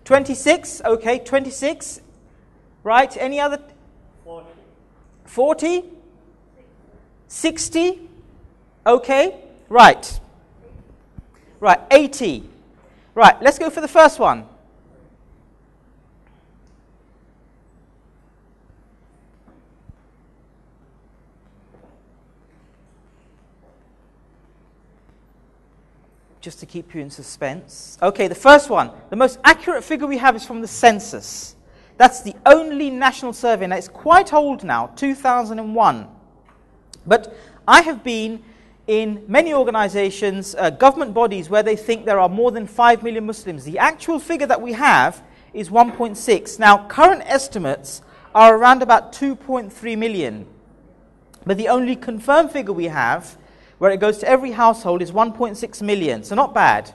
26, okay, 26. Right, any other? 40? 60? Okay, right. Right, 80. Right, let's go for the first one. Just to keep you in suspense. Okay, the first one. The most accurate figure we have is from the census. That's the only national survey. Now, it's quite old now, 2001. But I have been in many organizations, government bodies, where they think there are more than 5 million Muslims. The actual figure that we have is 1.6. Now, current estimates are around about 2.3 million. But the only confirmed figure we have, where it goes to every household, is 1.6 million. So not bad.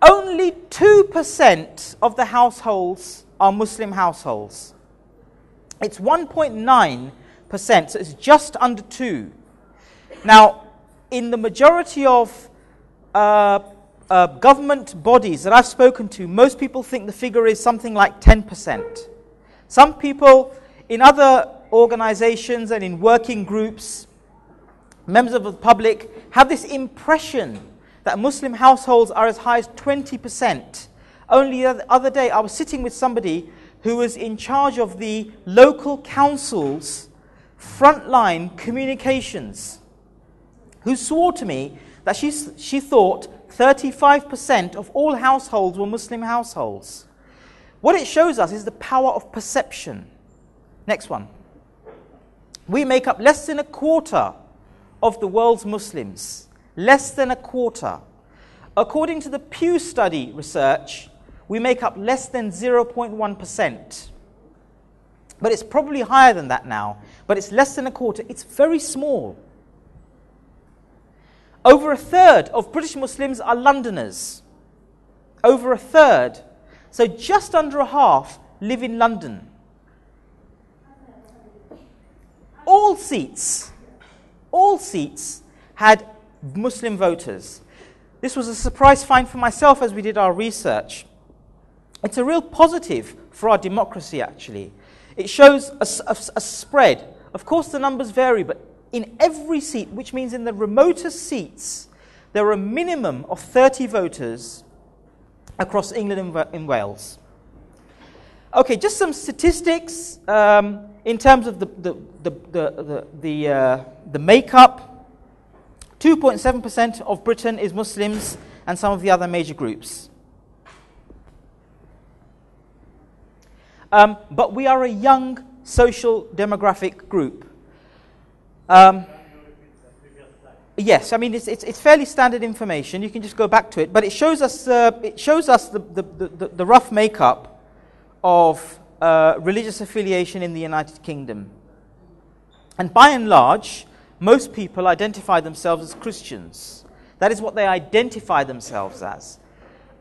Only 2% of the households are Muslim households. It's 1.9%, so it's just under 2. Now, in the majority of government bodies that I've spoken to, most people think the figure is something like 10%. Some people in other organizations and in working groups, members of the public, have this impression that Muslim households are as high as 20%. Only the other day, I was sitting with somebody who was in charge of the local council's frontline communications, who swore to me that she thought 35% of all households were Muslim households. What it shows us is the power of perception. Next one. We make up less than a quarter of the world's Muslims. Less than a quarter. According to the Pew Study research, we make up less than 0.1%. But it's probably higher than that now. But it's less than a quarter. It's very small. Over a third of British Muslims are Londoners. Over a third. So just under a half live in London. All seats had Muslim voters. This was a surprise find for myself as we did our research. It's a real positive for our democracy, actually. It shows a spread. Of course, the numbers vary, but in every seat, which means in the remotest seats, there are a minimum of 30 voters across England and Wales. Okay, just some statistics in terms of the makeup. 2.7% of Britain is Muslims and some of the other major groups. But we are a young social demographic group. Yes, I mean it's fairly standard information. You can just go back to it, but it shows us the rough makeup of religious affiliation in the United Kingdom. And by and large, most people identify themselves as Christians. That is what they identify themselves as.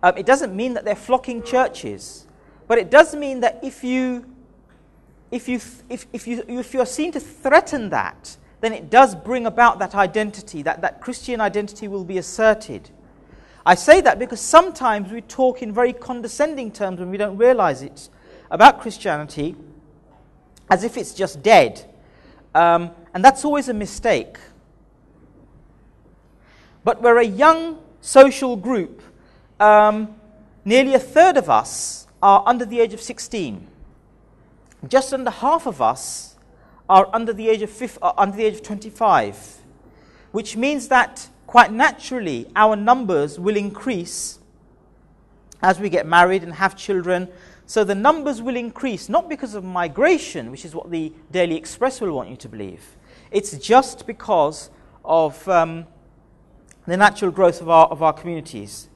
It doesn't mean that they're flocking churches, but it does mean that if you are seen to threaten that, then it does bring about that identity, that Christian identity will be asserted. I say that because sometimes we talk in very condescending terms when we don't realize it about Christianity, as if it's just dead. And that's always a mistake. But we're a young social group. Nearly a third of us are under the age of 16. Just under half of us are under the age of 25, which means that quite naturally our numbers will increase as we get married and have children. So the numbers will increase, not because of migration, which is what the Daily Express will want you to believe. It's just because of the natural growth of our communities.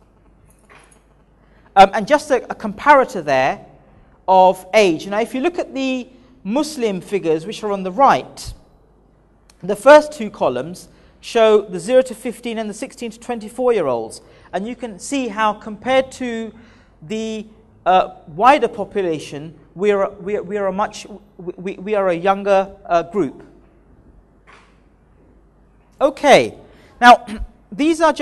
And just a comparator there of age. Now, if you look at the Muslim figures, which are on the right, the first two columns show the 0 to 15 and the 16 to 24-year-olds. And you can see how, compared to the wider population, we are a younger group. Okay, now these are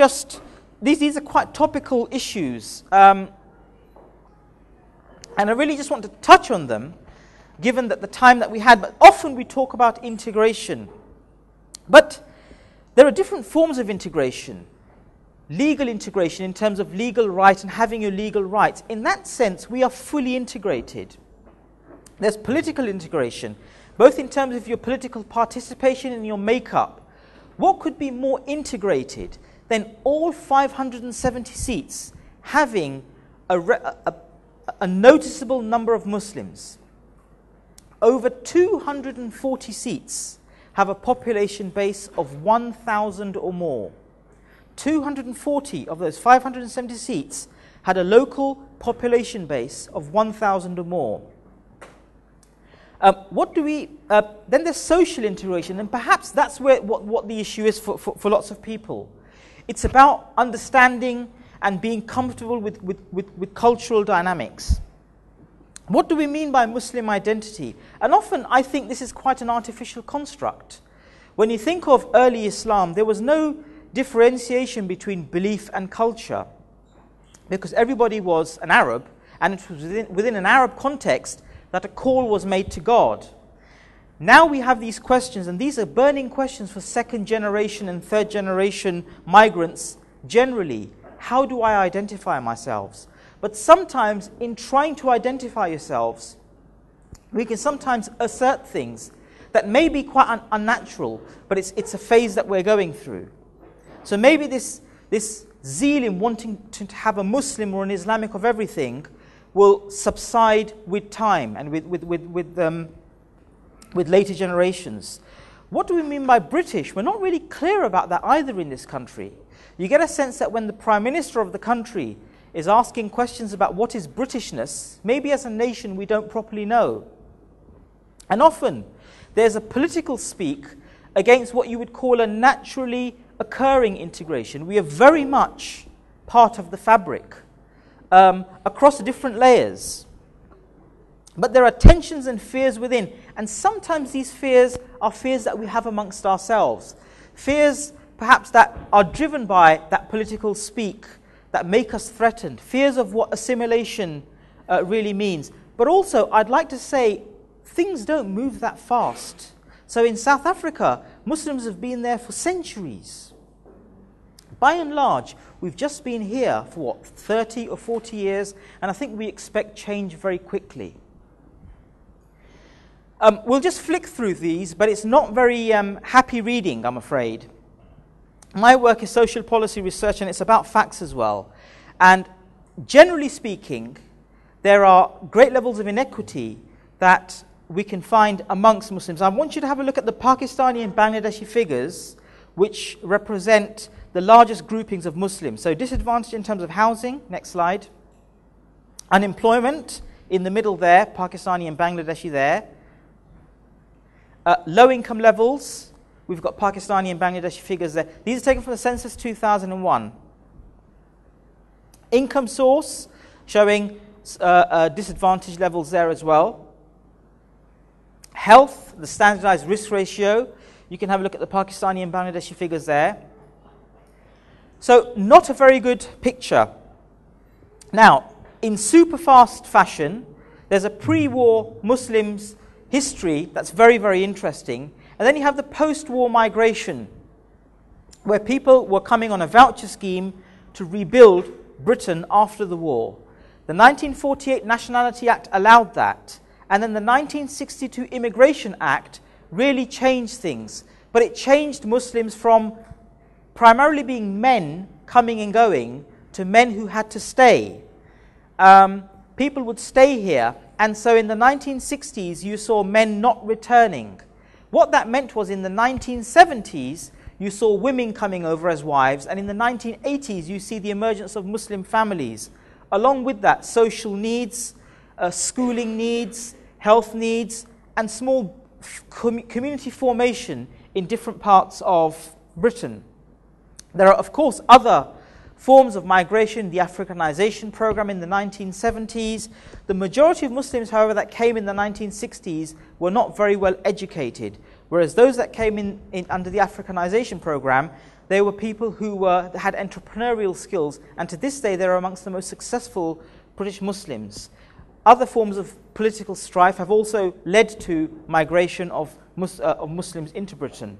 quite topical issues. And I really just want to touch on them, given that the time that we had, but often we talk about integration. But there are different forms of integration. Legal integration in terms of legal right and having your legal rights. In that sense, we are fully integrated. There's political integration, both in terms of your political participation and your makeup. What could be more integrated than all 570 seats having a noticeable number of Muslims? Over 240 seats have a population base of 1,000 or more. 240 of those 570 seats had a local population base of 1,000 or more. Then there's social integration, and perhaps that's where what the issue is for lots of people. It's about understanding and being comfortable with cultural dynamics. What do we mean by Muslim identity? And often I think this is quite an artificial construct. When you think of early Islam, there was no differentiation between belief and culture, because everybody was an Arab, and it was within an Arab context that a call was made to God. Now we have these questions, and these are burning questions for second generation and third generation migrants generally. How do I identify myself? But sometimes in trying to identify yourselves, we can sometimes assert things that may be quite unnatural, but it's a phase that we're going through. So maybe this zeal in wanting to have a Muslim or an Islamic of everything will subside with time and with later generations. What do we mean by British? We're not really clear about that either in this country. You get a sense that when the Prime Minister of the country is asking questions about what is Britishness, maybe as a nation we don't properly know. And often there's a political speak against what you would call a naturally occurring integration. We are very much part of the fabric across different layers. But there are tensions and fears within, and sometimes these fears are fears that we have amongst ourselves. Fears perhaps that are driven by that political speak that make us threatened, fears of what assimilation really means. But also, I'd like to say, things don't move that fast. So in South Africa, Muslims have been there for centuries. By and large, we've just been here for 30 or 40 years, and I think we expect change very quickly. We'll just flick through these, but it's not very happy reading, I'm afraid. My work is social policy research, and it's about facts as well. And generally speaking, there are great levels of inequity that we can find amongst Muslims. I want you to have a look at the Pakistani and Bangladeshi figures, which represent the largest groupings of Muslims. So disadvantaged in terms of housing, next slide. Unemployment, in the middle there, Pakistani and Bangladeshi there. Low income levels, we've got Pakistani and Bangladeshi figures there. These are taken from the census 2001. Income source, showing disadvantaged levels there as well. Health, the standardized risk ratio, you can have a look at the Pakistani and Bangladeshi figures there. So, not a very good picture. Now, in super fast fashion, there's a pre-war Muslims history that's very, very interesting. And then you have the post-war migration, where people were coming on a voucher scheme to rebuild Britain after the war. The 1948 Nationality Act allowed that. And then the 1962 Immigration Act really changed things. But it changed Muslims from primarily being men coming and going to men who had to stay. People would stay here, and so in the 1960s you saw men not returning. What that meant was in the 1970s you saw women coming over as wives, and in the 1980s you see the emergence of Muslim families. Along with that, social needs, schooling needs, health needs, and small community formation in different parts of Britain. There are, of course, other forms of migration, the Africanization program in the 1970s. The majority of Muslims, however, that came in the 1960s were not very well educated, whereas those that came in under the Africanization program, they were people who had entrepreneurial skills, and to this day they're amongst the most successful British Muslims. other forms of political strife have also led to migration of Muslims into Britain.